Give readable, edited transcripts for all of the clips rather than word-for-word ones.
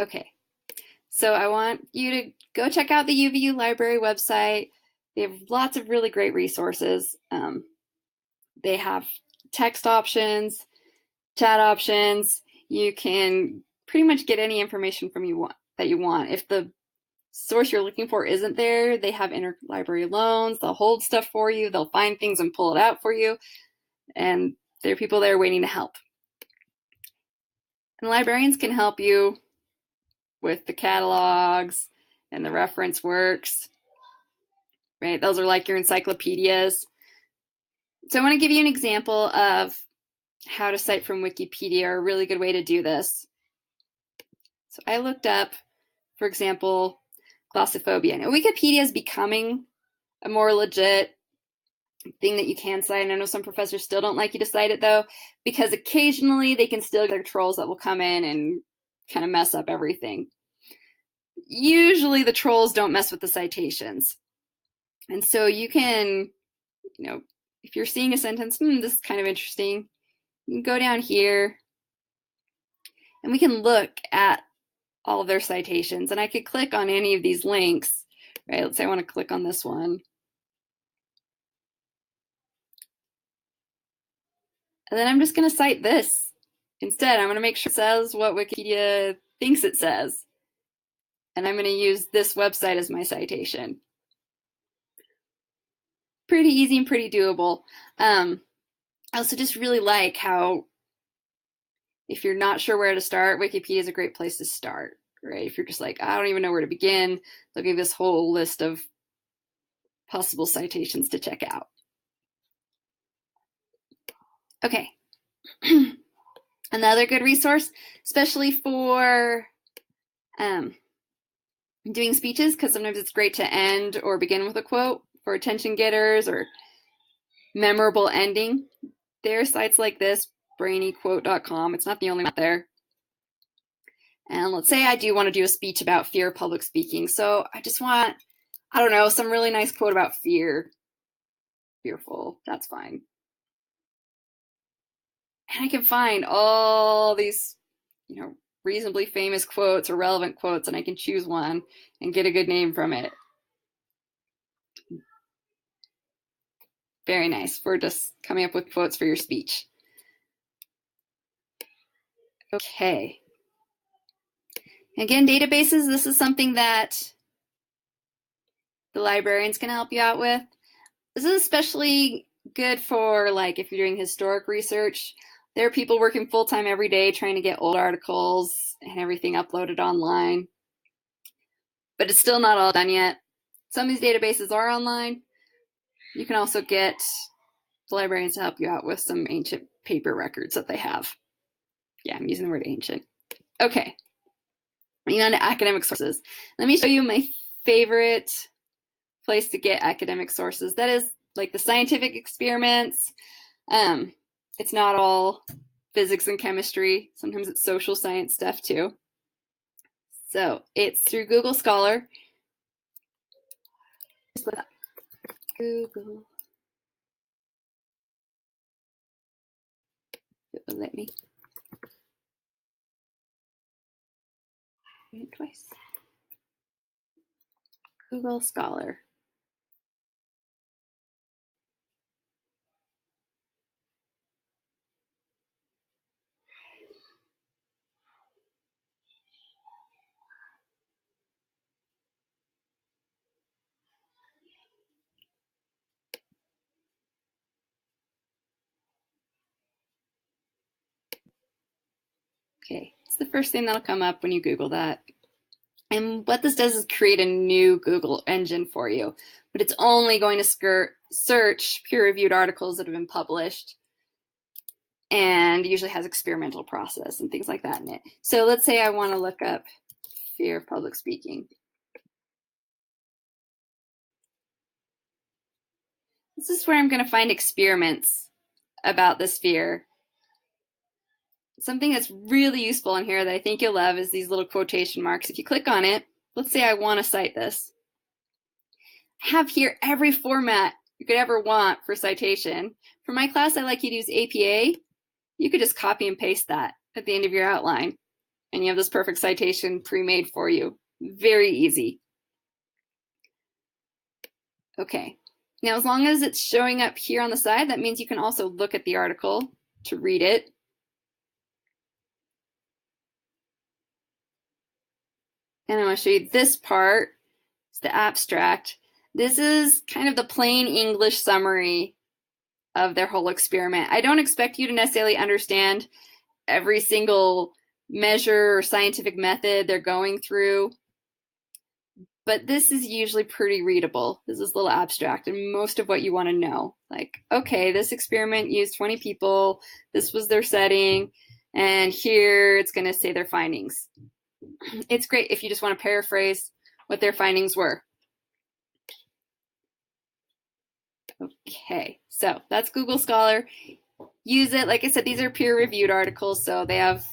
Okay, so I want you to go check out the UVU library website. They have lots of really great resources. They have text options, chat options. You can pretty much get any information from that you want. If the source you're looking for isn't there, they have interlibrary loans. They'll hold stuff for you. They'll find things and pull it out for you. And there are people there waiting to help. And librarians can help you with the catalogs and the reference works, right? Those are like your encyclopedias. So I want to give you an example of how to cite from Wikipedia, or a really good way to do this. So I looked up, for example, glossophobia. Now, Wikipedia is becoming a more legit thing that you can cite. And I know some professors still don't like you to cite it, though, because occasionally they can still get trolls that will come in and kind of mess up everything. Usually the trolls don't mess with the citations. And so you can, if you're seeing a sentence, this is kind of interesting, you can go down here and we can look at all of their citations. And I could click on any of these links, right? Let's say I want to click on this one. And then I'm just going to cite this instead. I'm going to make sure it says what Wikipedia thinks it says. And I'm going to use this website as my citation. Pretty easy and pretty doable. I also just really like how, if you're not sure where to start, Wikipedia is a great place to start, right? If you're just like, I don't even know where to begin, they'll give you this whole list of possible citations to check out. Okay. Another good resource, especially for doing speeches, because sometimes it's great to end or begin with a quote for attention getters or memorable ending. There are sites like this, brainyquote.com. It's not the only one out there. And let's say I do want to do a speech about fear of public speaking. So I just want, I don't know, some really nice quote about fear. Fearful, that's fine. And I can find all these, reasonably famous quotes or relevant quotes, and I can choose one and get a good name from it. Very nice for just coming up with quotes for your speech. Okay. Again, databases, this is something that the librarians can help you out with. This is especially good for, like, if you're doing historic research. There are people working full-time every day trying to get old articles and everything uploaded online. But it's still not all done yet. Some of these databases are online. You can also get the librarians to help you out with some ancient paper records that they have. Yeah, I'm using the word ancient. Okay. On to academic sources. Let me show you my favorite place to get academic sources. That is like the scientific experiments. It's not all physics and chemistry. Sometimes it's social science stuff too. So it's through Google Scholar. Google. It will let me. Twice. Google Scholar. Okay, it's the first thing that'll come up when you Google that. And what this does is create a new Google engine for you, but it's only going to search peer-reviewed articles that have been published, and usually has experimental process and things like that in it. So let's say I want to look up fear of public speaking. This is where I'm going to find experiments about this fear. Something that's really useful in here that I think you'll love is these little quotation marks. If you click on it, let's say I want to cite this. I have here every format you could ever want for citation. For my class, I like you to use APA. You could just copy and paste that at the end of your outline, and you have this perfect citation pre-made for you. Very easy. Okay, now as long as it's showing up here on the side, that means you can also look at the article to read it. And I want to show you this part. It's the abstract. This is kind of the plain English summary of their whole experiment. I don't expect you to necessarily understand every single measure or scientific method they're going through, but this is usually pretty readable. This is a little abstract and most of what you want to know. Like, okay, this experiment used 20 people, this was their setting, and here it's going to say their findings. It's great if you just want to paraphrase what their findings were. Okay, so that's Google Scholar. Use it. Like I said, these are peer-reviewed articles, so they have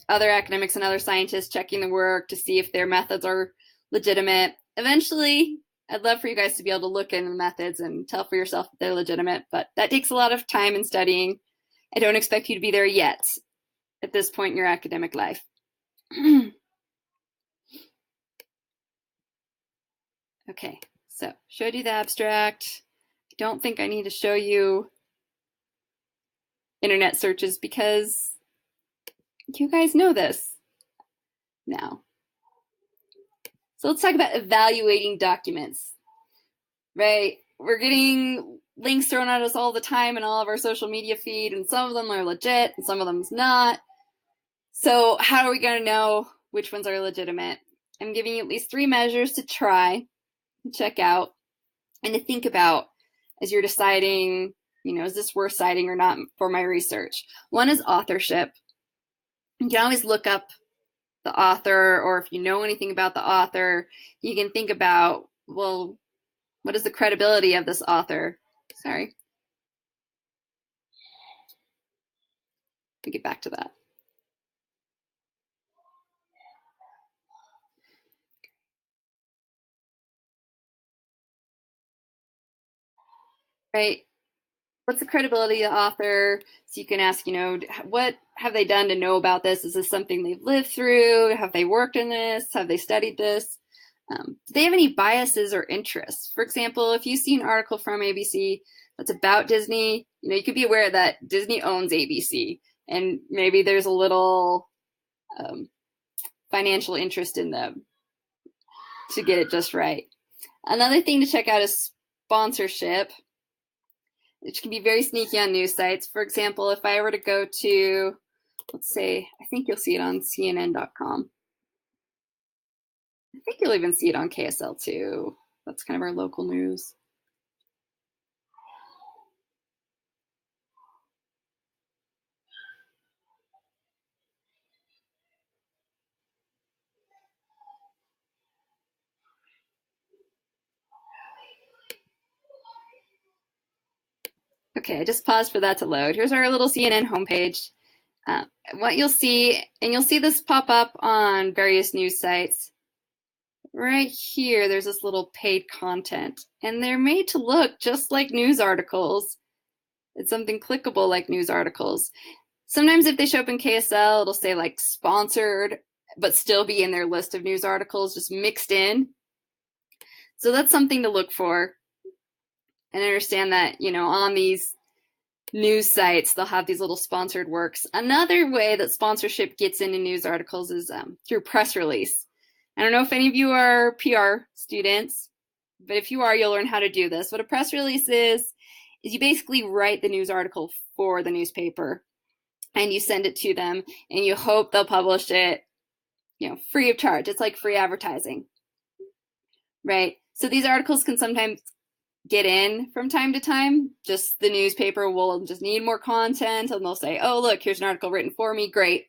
other academics and other scientists checking the work to see if their methods are legitimate. Eventually, I'd love for you guys to be able to look into the methods and tell for yourself if they're legitimate, but that takes a lot of time and studying. I don't expect you to be there yet at this point in your academic life. Okay, so showed you the abstract. I don't think I need to show you internet searches because you guys know this now. So let's talk about evaluating documents, right? We're getting links thrown at us all the time in all of our social media feed, and some of them are legit and some of them's not. So how are we going to know which ones are legitimate? I'm giving you at least 3 measures to try and check out and to think about as you're deciding, is this worth citing or not for my research? One is authorship. You can always look up the author, or if you know anything about the author, you can think about, well, what is the credibility of this author? Sorry. Let me get back to that. Right. What's the credibility of the author? So you can ask, what have they done to know about this? Is this something they've lived through? Have they worked in this? Have they studied this? Do they have any biases or interests? For example, if you see an article from ABC that's about Disney, you could be aware that Disney owns ABC, and maybe there's a little financial interest in them to get it just right. Another thing to check out is sponsorship, which can be very sneaky on news sites. For example, if I were to go to, let's say, I think you'll see it on CNN.com. I think you'll even see it on KSL too. That's kind of our local news. Okay, I just paused for that to load. Here's our little CNN homepage. What you'll see, and you'll see this pop up on various news sites. Right here, there's this little paid content, and they're made to look just like news articles. It's something clickable like news articles. Sometimes if they show up in KSL, it'll say like sponsored, but still be in their list of news articles, just mixed in. So that's something to look for. And understand that, on these news sites, they'll have these little sponsored works. Another way that sponsorship gets into news articles is through press release. I don't know if any of you are PR students, but if you are, you'll learn how to do this. What a press release is you basically write the news article for the newspaper and you send it to them and you hope they'll publish it, free of charge. It's like free advertising, right? So these articles can sometimes get in from time to time. Just the newspaper will just need more content and they'll say, oh, look, here's an article written for me, great,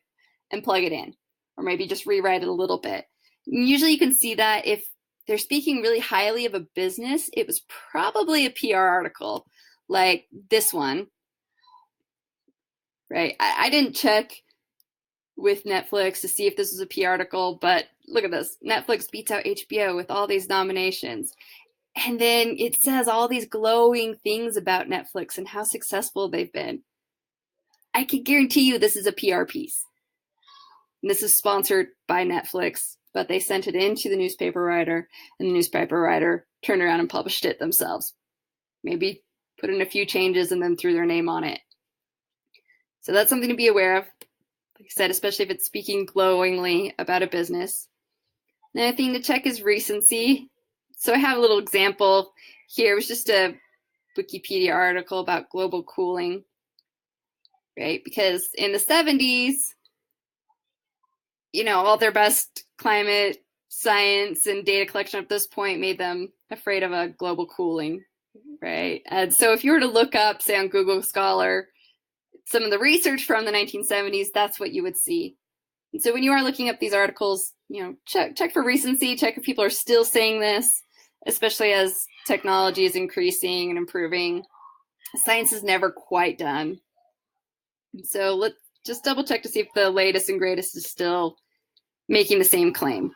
and plug it in. Or maybe just rewrite it a little bit. And usually you can see that if they're speaking really highly of a business, it was probably a PR article like this one, right? I didn't check with Netflix to see if this was a PR article, but look at this. Netflix beats out HBO with all these nominations. And then it says all these glowing things about Netflix and how successful they've been. I can guarantee you this is a PR piece. And this is sponsored by Netflix, but they sent it into the newspaper writer, and the newspaper writer turned around and published it themselves. Maybe put in a few changes and then threw their name on it. So that's something to be aware of. Like I said, especially if it's speaking glowingly about a business. Another thing to check is recency. So I have a little example here. It was just a Wikipedia article about global cooling, right? Because in the 70s, all their best climate science and data collection at this point made them afraid of a global cooling, right? And so if you were to look up, say on Google Scholar, some of the research from the 1970s, that's what you would see. And so when you are looking up these articles, check for recency, check if people are still saying this, especially as technology is increasing and improving. Science is never quite done. So let's just double check to see if the latest and greatest is still making the same claim.